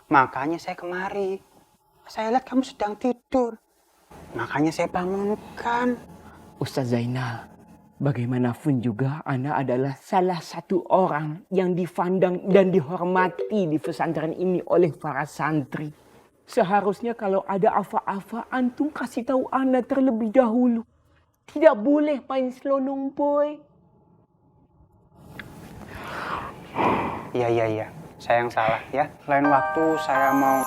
Makanya saya kemari. Saya lihat kamu sedang tidur. Makanya saya bangunkan. Ustaz Zainal, bagaimanapun juga Ana adalah salah satu orang yang dipandang dan dihormati di pesantren ini oleh para santri. Seharusnya kalau ada apa-apa antum kasih tahu Ana terlebih dahulu. Tidak boleh main selonong boy. Iya. Saya yang salah ya. Lain waktu saya mau...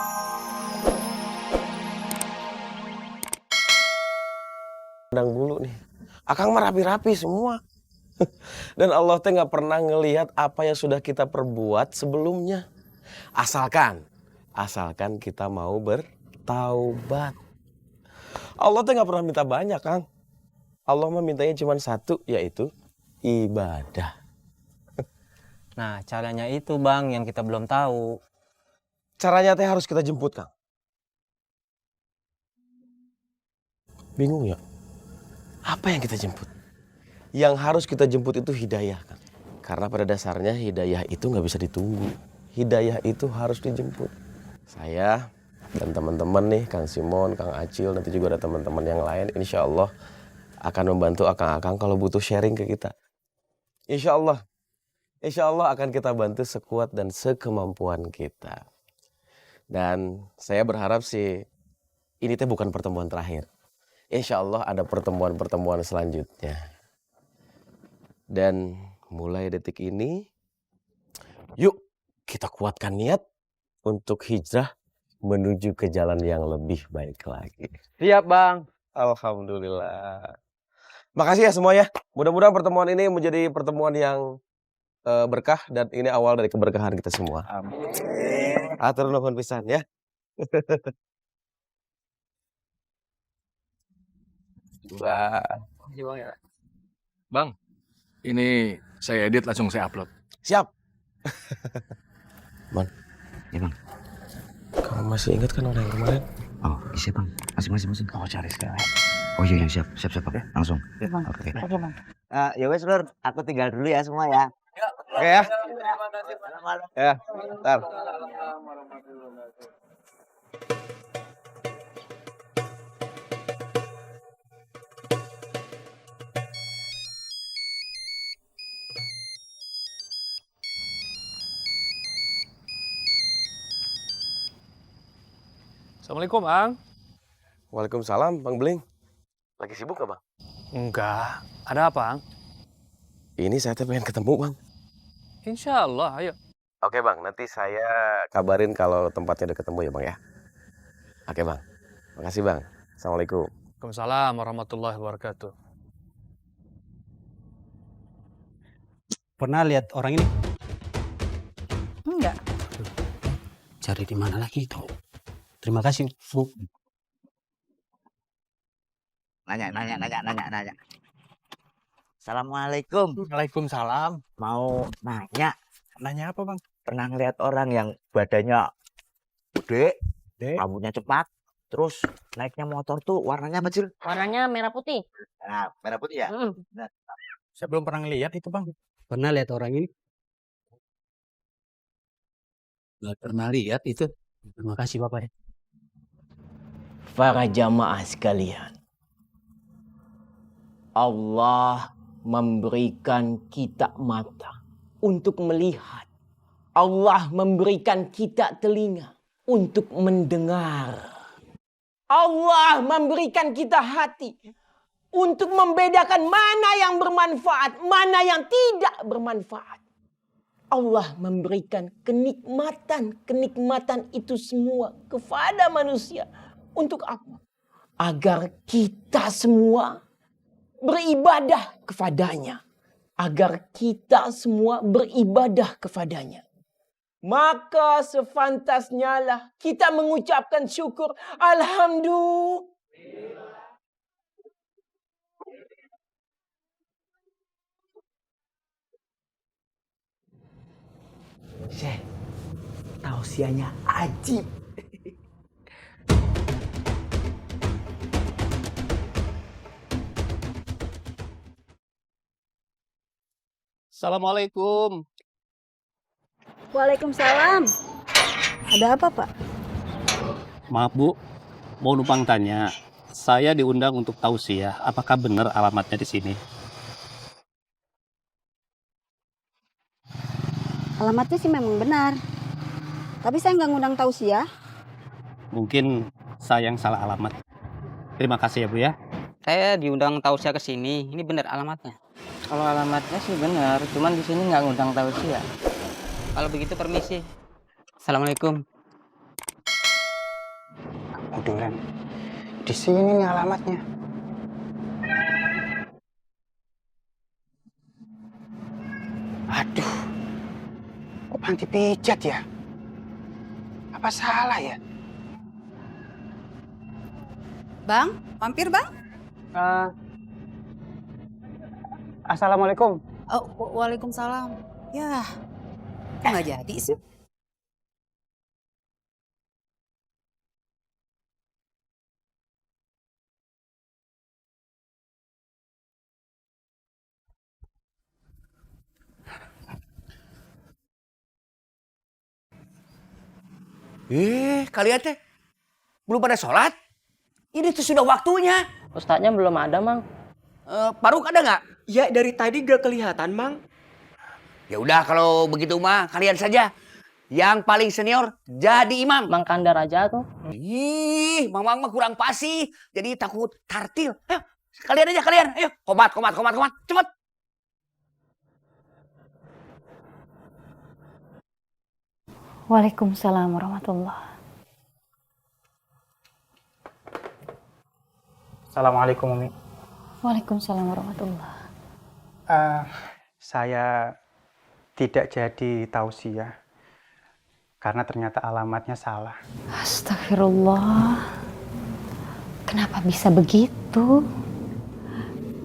Pandang bulu nih. Akang mah rapi-rapi semua. Dan Allah teh nggak pernah ngelihat apa yang sudah kita perbuat sebelumnya. Asalkan kita mau bertaubat. Allah teh nggak pernah minta banyak, Kang. Allah mah mintanya cuma satu, yaitu ibadah. Nah, caranya itu Bang yang kita belum tahu. Caranya teh harus kita jemput, Kang. Bingung ya? Apa yang kita jemput? Yang harus kita jemput itu hidayah, Kang. Karena pada dasarnya hidayah itu nggak bisa ditunggu. Hidayah itu harus dijemput. Saya dan teman-teman nih, Kang Simon, Kang Acil, nanti juga ada teman-teman yang lain, insya Allah akan membantu akang-akang kalau butuh sharing ke kita. Insya Allah akan kita bantu sekuat dan sekemampuan kita. Dan saya berharap sih ini teh bukan pertemuan terakhir. Insya Allah ada pertemuan-pertemuan selanjutnya. Dan mulai detik ini, yuk kita kuatkan niat untuk hijrah menuju ke jalan yang lebih baik lagi. Siap Bang. Alhamdulillah. Makasih ya semuanya. Mudah-mudahan pertemuan ini menjadi pertemuan yang berkah dan ini awal dari keberkahan kita semua. Amin. Atur nuhun pisan ya. Bang, ini saya edit langsung saya upload. Siap. Man. Ya Bang. Kamu masih ingat kan orang yang kemarin? Oh iya Bang. Masing-masing. Kau cari sekarang. Oh iya siap Bang. Langsung. Ya, Bang. Oke. Oke, Bang. Ya wes Lur, aku tinggal dulu ya semua ya. Oke ya. Ya, ntar. Assalamualaikum, Bang. Waalaikumsalam, Bang Beling. Lagi sibuk gak, Bang? Enggak. Ada apa, Bang? Ini saya teh pengen ketemu, Bang. Insya Allah, ayo. Oke, Bang. Nanti saya kabarin kalau tempatnya udah ketemu ya, Bang ya. Oke, Bang. Makasih, Bang. Assalamualaikum. Waalaikumsalam warahmatullahi wabarakatuh. Pernah lihat orang ini? Enggak. Cari di mana lagi itu? Terima kasih, Bu. Nanya. Assalamualaikum. Waalaikumsalam. Mau nanya, Nanya apa, Bang? pernah ngeliat orang yang badannya gede, Dek. rambutnya cepat, terus naiknya motor tuh warnanya apa, Cil? Warnanya merah putih. Nah, merah putih ya? Saya belum pernah lihat itu, Bang. Pernah lihat orang ini? Nggak pernah lihat itu. Terima kasih, Bapak ya. Para jamaah sekalian, Allah memberikan kita mata untuk melihat. Allah memberikan kita telinga untuk mendengar. Allah memberikan kita hati untuk membedakan mana yang bermanfaat, mana yang tidak bermanfaat. Allah memberikan kenikmatan itu semua kepada manusia. Untuk apa? Agar kita semua beribadah kepadanya. Agar kita semua beribadah kepadanya. Maka sefantasnya lah kita mengucapkan syukur. Alhamdulillah. Syekh, tausiahnya ajib. Assalamualaikum. Waalaikumsalam. Ada apa, Pak? Maaf Bu, mau numpang tanya. Saya diundang untuk tausiah. Apakah benar alamatnya di sini? Alamatnya sih memang benar. Tapi saya nggak ngundang tausiah. Mungkin saya yang salah alamat. Terima kasih ya Bu ya. Saya diundang tausiah ke sini. Ini benar alamatnya. Kalau alamatnya sih benar, cuman di sini nggak ngundang tausiah. Kalau begitu permisi. Assalamualaikum. Duren, di sini nih alamatnya. Aduh, kok panti pijat ya? Apa salah ya? Bang, mampir bang? Assalamualaikum. Oh, waalaikumsalam. Ya, kok nggak jadi sih? Kalian teh belum pada sholat? Ini tuh sudah waktunya. Ustadznya belum ada, Mang. Faruk ada nggak? Ya dari tadi gak kelihatan, Mang. Ya udah kalau begitu mah kalian saja. Yang paling senior jadi imam. Mang Kandar aja tuh. Ih, mamang mah kurang fasih. Jadi takut tartil. Ayo, kalian aja kalian. Ayo, komat. Cepet. Waalaikumsalam warahmatullahi. Assalamualaikum, Umi. Waalaikumsalam warahmatullahi. Saya tidak jadi tausiah karena ternyata alamatnya salah. Astagfirullah. Kenapa bisa begitu?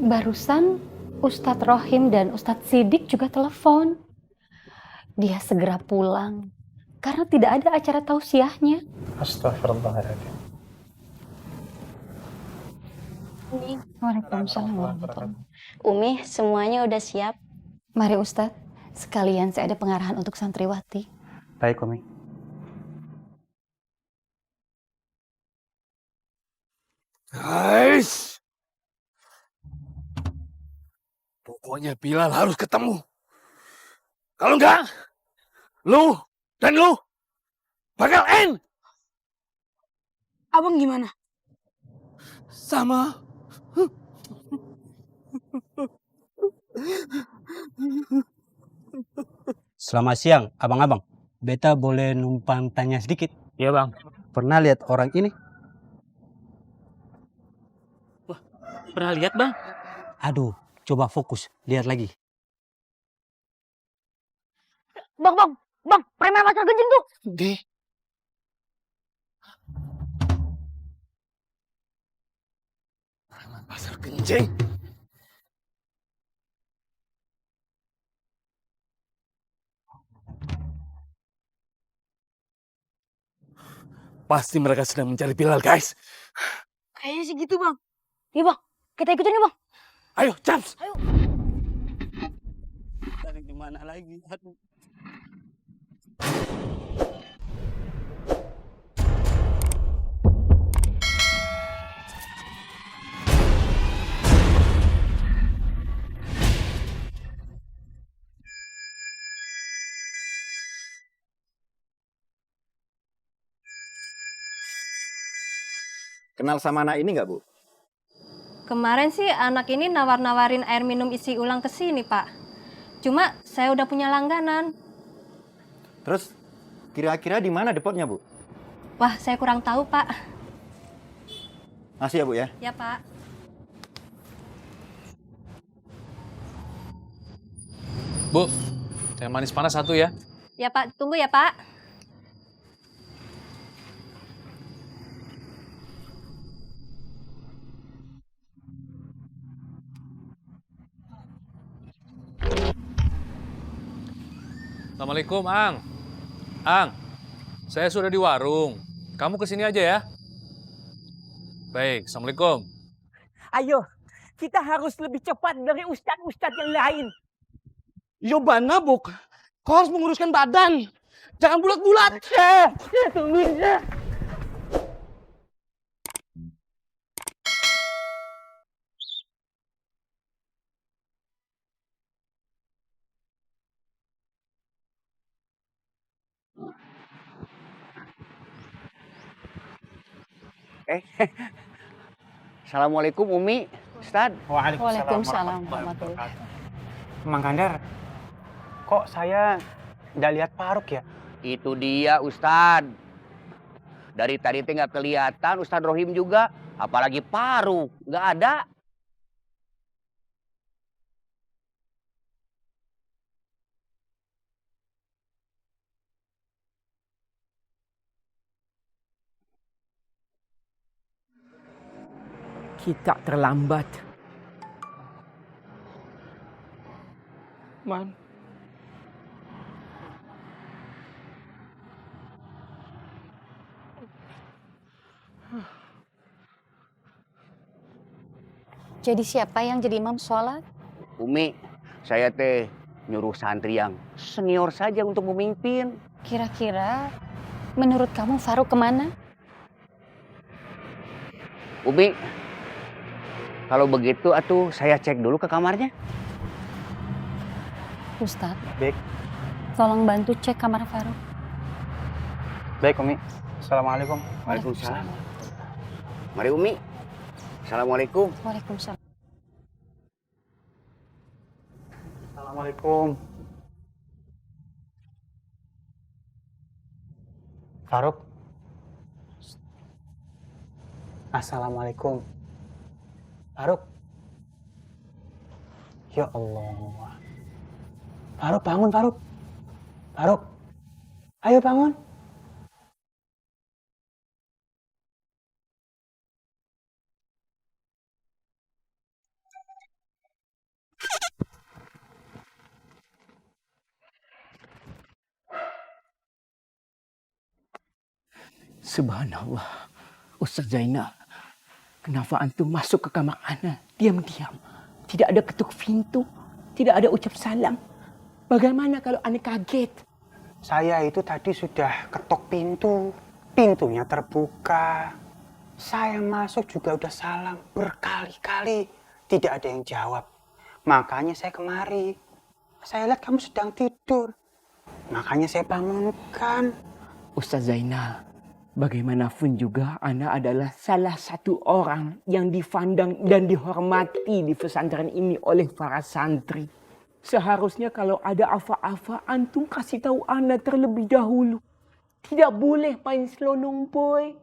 Barusan Ustadz Rohim dan Ustadz Sidik juga telepon. Dia segera pulang karena tidak ada acara tausiahnya. Astagfirullahaladzim. Waalaikumsalam warahmatullahi. Umi, semuanya udah siap. Mari Ustadz, sekalian saya ada pengarahan untuk santriwati. Baik, Umi. Guys, pokoknya Bilal harus ketemu. Kalau enggak, lu dan lu bakal end. Abang gimana? Sama. Selamat siang, abang-abang. Beta boleh numpang tanya sedikit? Iya, Bang. Pernah lihat orang ini? Pernah lihat, Bang? Aduh, coba fokus. Lihat lagi. Bang, preman pasar genjing tuh. Pasar kencing. Pasti mereka sedang mencari Bilal, guys. Kayaknya sih gitu, Bang. Iya, Bang. Kita ikutin ya, Bang. Ayo, Chaps. Dari di mana lagi? Aduh. Kenal sama anak ini nggak, Bu? Kemarin sih anak ini nawar-nawarin air minum isi ulang ke sini, Pak. Cuma saya udah punya langganan. Terus kira-kira di mana depotnya, Bu? Wah, saya kurang tahu, Pak. Masih ya, Bu ya? Ya, Pak. Bu, teh manis panas satu ya. Ya, Pak. Tunggu ya, Pak. Assalamualaikum, Ang. Ang, saya sudah di warung. Kamu kesini aja ya. Baik, Assalamualaikum. Ayo, kita harus lebih cepat dari ustadz-ustadz yang lain. Yo, Bana, Buk. Kau harus menguruskan badan. Jangan bulat-bulat. Tungguin, Syekh. Assalamualaikum Umi, Ustad. Waalaikumsalam warahmatullahi wabarakatuh. Mang Kandar, kok saya nggak lihat Faruk ya? Itu dia Ustad. Dari tadi teh nggak kelihatan Ustad Rohim juga, apalagi Paru, nggak ada. Kita terlambat. Man. Jadi siapa yang jadi imam sholat? Umi, saya teh nyuruh santri yang senior saja untuk memimpin. Kira-kira menurut kamu Faruk kemana? Umi, kalau begitu atuh saya cek dulu ke kamarnya. Ustadz, Baik, tolong bantu cek kamar Faruk. baik Umi. Assalamualaikum. Waalaikumsalam. Mari Umi. Assalamualaikum. Waalaikumsalam. Assalamualaikum. Faruk. Assalamualaikum. Faruk. Ya Allah. Faruk, bangun Faruk. Faruk. Ayo bangun. Subhanallah. Ustaz Zainal, kenapa antum masuk ke kamar ana diam-diam? Tidak ada ketuk pintu, tidak ada ucap salam. Bagaimana kalau ana kaget? Saya itu tadi sudah ketok pintu. Pintunya terbuka. Saya masuk juga udah salam berkali-kali. Tidak ada yang jawab. Makanya saya kemari. Saya lihat kamu sedang tidur. Makanya saya bangunkan. Ustaz Zainal, bagaimanapun juga ana adalah salah satu orang yang dipandang dan dihormati di pesantren ini oleh para santri. Seharusnya kalau ada apa-apa antum kasih tahu ana terlebih dahulu. Tidak boleh main selonong boy.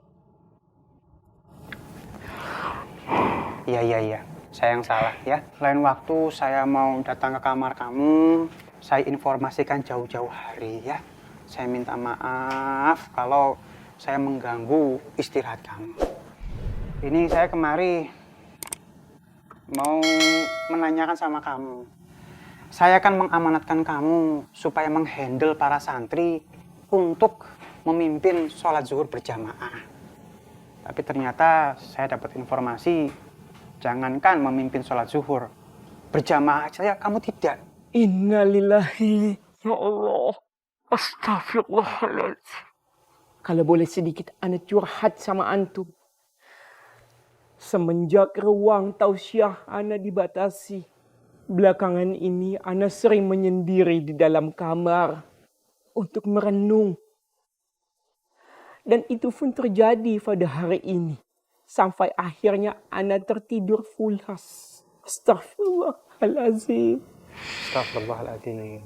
Iya. Saya yang salah ya. Lain waktu saya mau datang ke kamar kamu, saya informasikan jauh-jauh hari ya. Saya minta maaf kalau saya mengganggu istirahat kamu. Ini saya kemari mau menanyakan sama kamu. Saya akan mengamanatkan kamu supaya menghandle para santri untuk memimpin sholat zuhur berjamaah. Tapi ternyata saya dapat informasi, jangankan memimpin sholat zuhur, berjamaah saja kamu tidak. Innalillahi, ya Allah, astagfirullahaladzim. Kalau boleh sedikit ana curhat sama antum. Semenjak ruang tausiah ana dibatasi, belakangan ini ana sering menyendiri di dalam kamar untuk merenung. Dan itu pun terjadi pada hari ini. Sampai akhirnya ana tertidur pulas. Astagfirullahaladzim. Astagfirullahaladzim.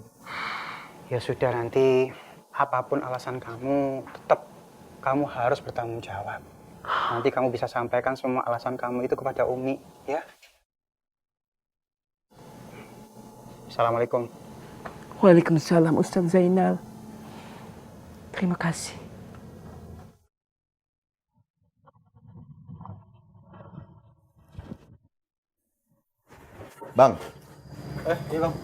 Ya sudah, nanti apapun alasan kamu, tetap kamu harus bertanggung jawab. Nanti kamu bisa sampaikan semua alasan kamu itu kepada Umi, ya. Assalamualaikum. Waalaikumsalam Ustaz Zainal. Terima kasih. Bang, Iya bang.